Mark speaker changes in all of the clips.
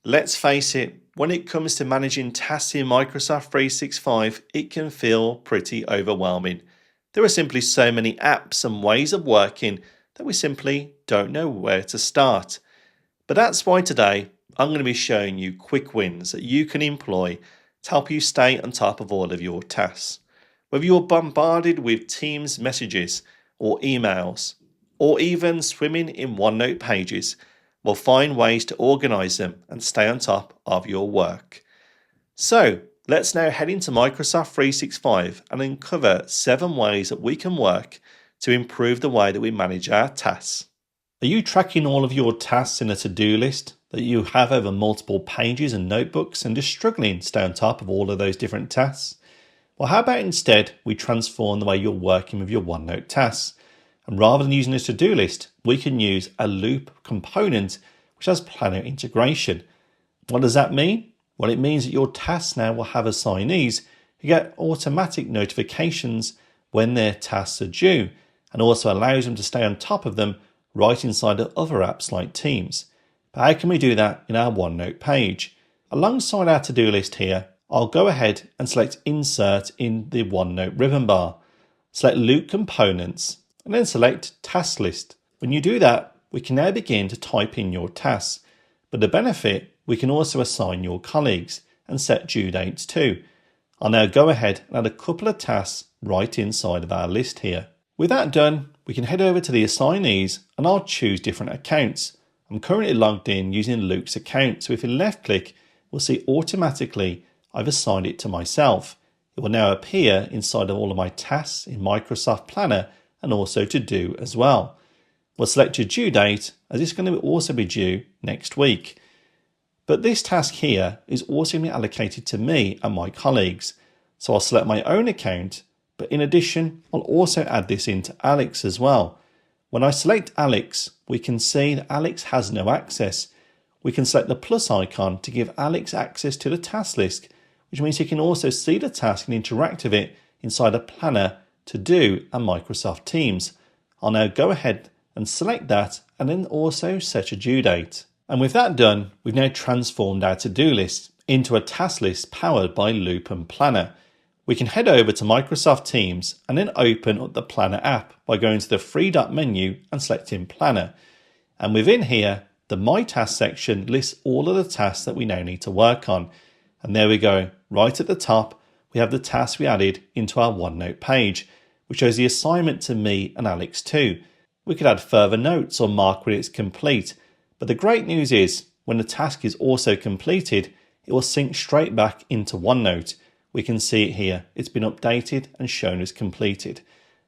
Speaker 1: Let's face it, when it comes to managing tasks in Microsoft 365, it can feel pretty overwhelming. There are simply so many apps and ways of working that we simply don't know where to start. But that's why today I'm going to be showing you quick wins that you can employ to help you stay on top of all of your tasks. Whether you're bombarded with Teams messages or emails, or even swimming in OneNote pages, we'll find ways to organize them and stay on top of your work. So let's now head into Microsoft 365 and uncover 7 ways that we can work to improve the way that we manage our tasks. Are you tracking all of your tasks in a to-do list that you have over multiple pages and notebooks and just struggling to stay on top of all of those different tasks? Well, how about instead we transform the way you're working with your OneNote tasks? And rather than using a to-do list, we can use a loop component which has planner integration. What does that mean? Well, it means that your tasks now will have assignees who get automatic notifications when their tasks are due, and also allows them to stay on top of them right inside of other apps like Teams. But how can we do that in our OneNote page? Alongside our to-do list here, I'll go ahead and select Insert in the OneNote ribbon bar. Select Loop Components and then select Task List. When you do that, we can now begin to type in your tasks. But the benefit, we can also assign your colleagues and set due dates too. I'll now go ahead and add a couple of tasks right inside of our list here. With that done, we can head over to the assignees and I'll choose different accounts. I'm currently logged in using Luke's account, so if you left click, we'll see automatically I've assigned it to myself. It will now appear inside of all of my tasks in Microsoft Planner and also to do as well. We'll select your due date as it's going to also be due next week. But this task here is also going to be allocated to me and my colleagues. So I'll select my own account, but in addition, I'll also add this into Alex as well. When I select Alex, we can see that Alex has no access. We can select the plus icon to give Alex access to the task list, which means he can also see the task and interact with it inside a Planner, To Do and Microsoft Teams. I'll now go ahead and select that and then also set a due date. And with that done, we've now transformed our to-do list into a task list powered by Loop and Planner. We can head over to Microsoft Teams and then open up the Planner app by going to the three-dot menu and selecting Planner. And within here, the My Tasks section lists all of the tasks that we now need to work on. And there we go, right at the top, we have the tasks we added into our OneNote page, which shows the assignment to me and Alex too. We could add further notes or mark when it's complete. But the great news is, when the task is also completed, it will sync straight back into OneNote. We can see it here. It's been updated and shown as completed.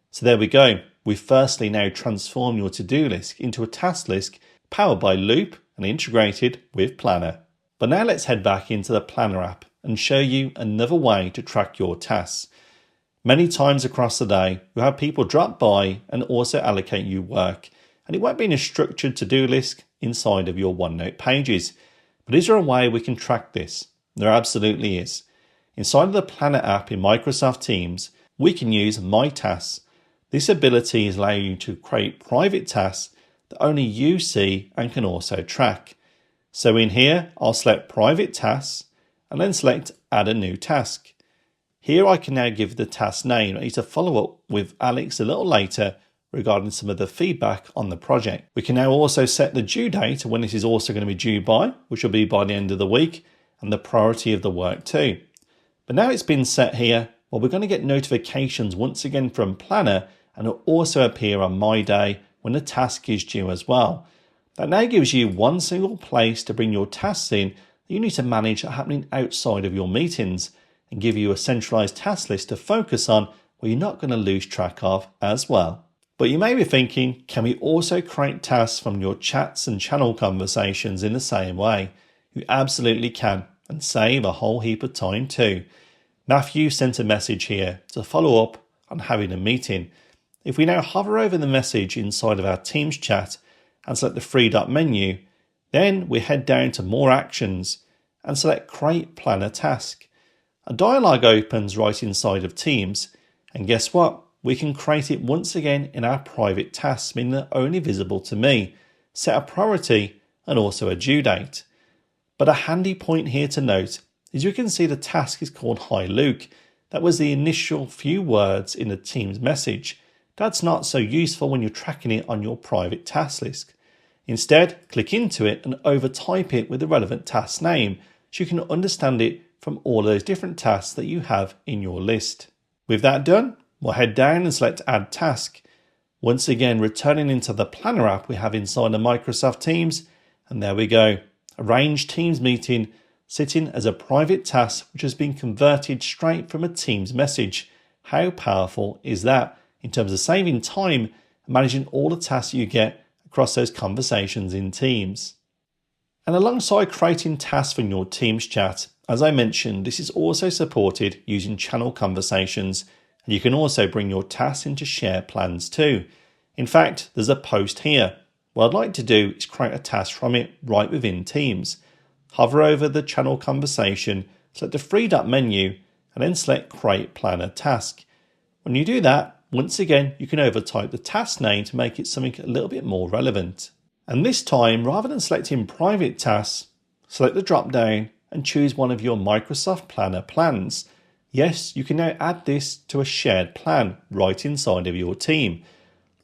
Speaker 1: So there we go. We've firstly now transformed your to-do list into a task list powered by Loop and integrated with Planner. But now let's head back into the Planner app and show you another way to track your tasks. Many times across the day, you'll have people drop by and also allocate you work, and it won't be in a structured to-do list inside of your OneNote pages. But is there a way we can track this? There absolutely is. Inside of the Planner app in Microsoft Teams, we can use My Tasks. This ability is allowing you to create private tasks that only you see and can also track. So in here, I'll select Private Tasks and then select Add a New Task. Here I can now give the task name. I need to follow up with Alex a little later regarding some of the feedback on the project. We can now also set the due date when this is also going to be due by, which will be by the end of the week, and the priority of the work too. But now it's been set here, well, we're going to get notifications once again from Planner, and it'll also appear on My Day when the task is due as well. That now gives you one single place to bring your tasks in that you need to manage happening outside of your meetings, and give you a centralized task list to focus on where you're not going to lose track of as well. But you may be thinking, can we also create tasks from your chats and channel conversations in the same way? You absolutely can, and save a whole heap of time too. Matthew sent a message here to follow up on having a meeting. If we now hover over the message inside of our Teams chat and select the three-dot menu, then we head down to More Actions and select Create Planner Task. A dialog opens right inside of Teams, and guess what? We can create it once again in our private tasks, meaning they're only visible to me, set a priority and also a due date. But a handy point here to note is you can see the task is called Hi Luke. That was the initial few words in the Teams message. That's not so useful when you're tracking it on your private task list. Instead, click into it and overtype it with the relevant task name so you can understand it from all those different tasks that you have in your list. With that done, we'll head down and select Add Task. Once again, returning into the Planner app we have inside the Microsoft Teams, and there we go. Arrange Teams meeting sitting as a private task which has been converted straight from a Teams message. How powerful is that in terms of saving time and managing all the tasks you get across those conversations in Teams? And alongside creating tasks from your Teams chat, as I mentioned, this is also supported using channel conversations, and you can also bring your tasks into shared plans too. In fact, there's a post here. What I'd like to do is create a task from it right within Teams. Hover over the channel conversation, select the three dot menu, and then select Create Planner Task. When you do that, once again, you can overtype the task name to make it something a little bit more relevant. And this time, rather than selecting private tasks, select the drop down and choose one of your Microsoft Planner plans. Yes, you can now add this to a shared plan right inside of your team.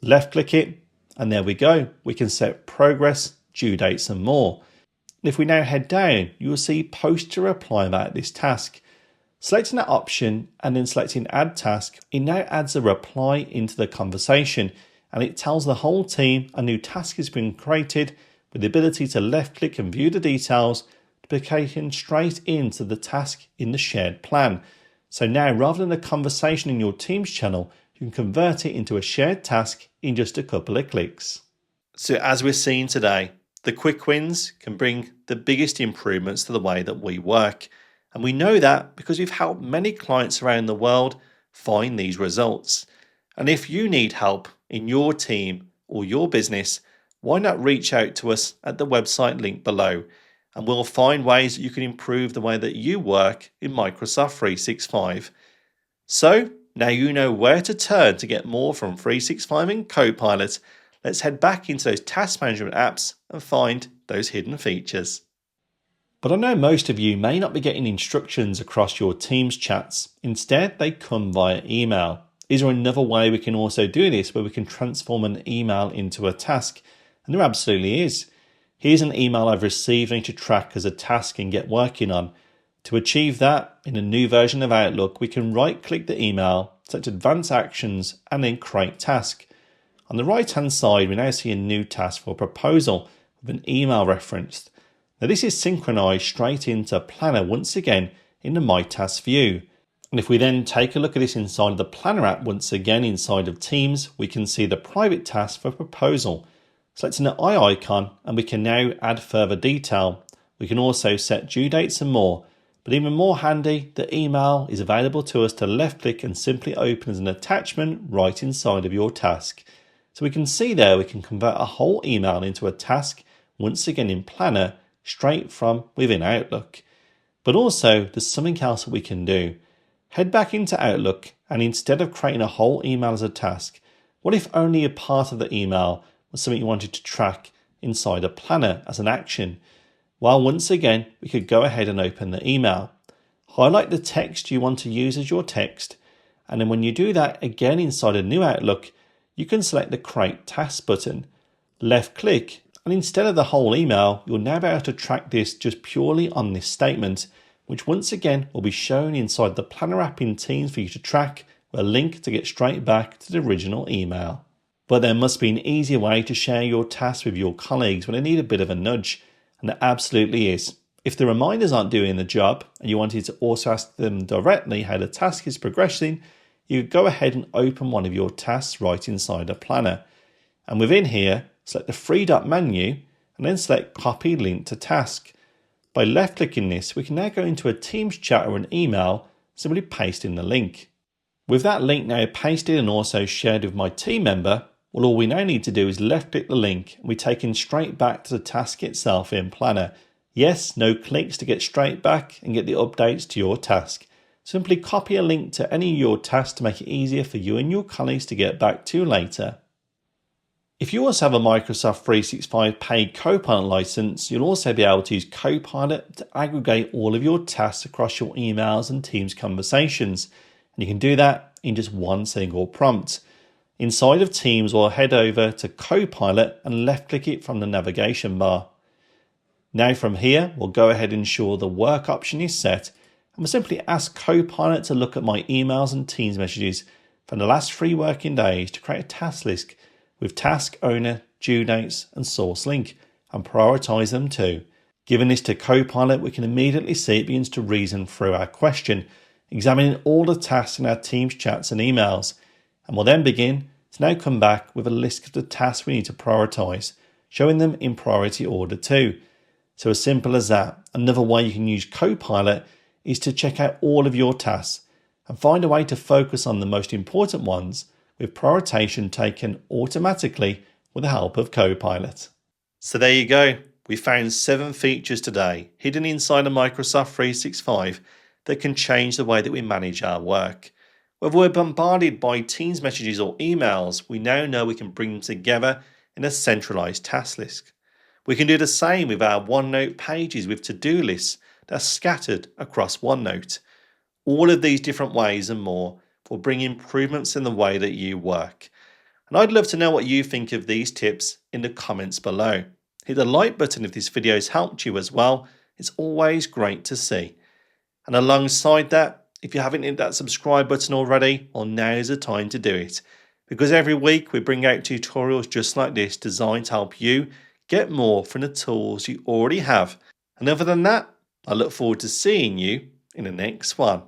Speaker 1: Left click it, and there we go. We can set progress, due dates and more. And if we now head down, you will see post to reply about this task. Selecting that option and then selecting add task, it now adds a reply into the conversation, and it tells the whole team a new task has been created with the ability to left click and view the details to be taken straight into the task in the shared plan. So now, rather than a conversation in your Teams channel, you can convert it into a shared task in just a couple of clicks. So as we're seeing today, the quick wins can bring the biggest improvements to the way that we work. And we know that because we've helped many clients around the world find these results. And if you need help in your team or your business, why not reach out to us at the website link below, and we'll find ways that you can improve the way that you work in Microsoft 365. So now you know where to turn to get more from 365 and Copilot. Let's head back into those task management apps and find those hidden features. But I know most of you may not be getting instructions across your Teams chats. Instead, they come via email. Is there another way we can also do this where we can transform an email into a task? And there absolutely is. Here's an email I've received and to track as a task and get working on. To achieve that, in a new version of Outlook, we can right-click the email, select Advanced Actions, and then Create Task. On the right-hand side, we now see a new task for proposal with an email referenced. Now this is synchronized straight into Planner once again in the My Task view. And if we then take a look at this inside of the Planner app once again inside of Teams, we can see the private task for proposal. Selecting the eye icon, and we can now add further detail. We can also set due dates and more. But even more handy, the email is available to us to left click and simply open as an attachment right inside of your task. So we can see there we can convert a whole email into a task once again in Planner straight from within Outlook. But also there's something else that we can do. Head back into Outlook, and instead of creating a whole email as a task, what if only a part of the email was something you wanted to track inside a Planner as an action? Well, once again, we could go ahead and open the email. Highlight the text you want to use as your text, and then when you do that again inside a new Outlook, you can select the Create Task button. Left click, and instead of the whole email, you'll now be able to track this just purely on this statement, which once again will be shown inside the Planner app in Teams for you to track with a link to get straight back to the original email. But there must be an easier way to share your tasks with your colleagues when they need a bit of a nudge, and there absolutely is. If the reminders aren't doing the job and you wanted to also ask them directly how the task is progressing, you could go ahead and open one of your tasks right inside a Planner. And within here, select the three-dot menu and then select Copy Link to Task. By left-clicking this, we can now go into a Teams chat or an email, simply pasting the link. With that link now pasted and also shared with my team member, well, all we now need to do is left-click the link and we're taken straight back to the task itself in Planner. Yes, no clicks to get straight back and get the updates to your task. Simply copy a link to any of your tasks to make it easier for you and your colleagues to get back to later. If you also have a Microsoft 365 paid Copilot license, you'll also be able to use Copilot to aggregate all of your tasks across your emails and Teams conversations. And you can do that in just one single prompt. Inside of Teams, we'll head over to Copilot and left click it from the navigation bar. Now from here, we'll go ahead and ensure the work option is set, and we'll simply ask Copilot to look at my emails and Teams messages from the last 3 working days to create a task list with task owner, due dates and source link, and prioritize them too. Given this to Copilot, we can immediately see it begins to reason through our question, examining all the tasks in our Teams chats and emails, and will then begin to now come back with a list of the tasks we need to prioritize, showing them in priority order too. So as simple as that. Another way you can use Copilot is to check out all of your tasks and find a way to focus on the most important ones, with prioritization taken automatically with the help of Copilot. So there you go. We found 7 features today hidden inside of Microsoft 365 that can change the way that we manage our work. Whether we're bombarded by Teams messages or emails, we now know we can bring them together in a centralized task list. We can do the same with our OneNote pages with to-do lists that are scattered across OneNote. All of these different ways and more will bring improvements in the way that you work. And I'd love to know what you think of these tips in the comments below. Hit the like button if this video has helped you as well. It's always great to see. And alongside that, if you haven't hit that subscribe button already, well, now's the time to do it. Because every week we bring out tutorials just like this designed to help you get more from the tools you already have. And other than that, I look forward to seeing you in the next one.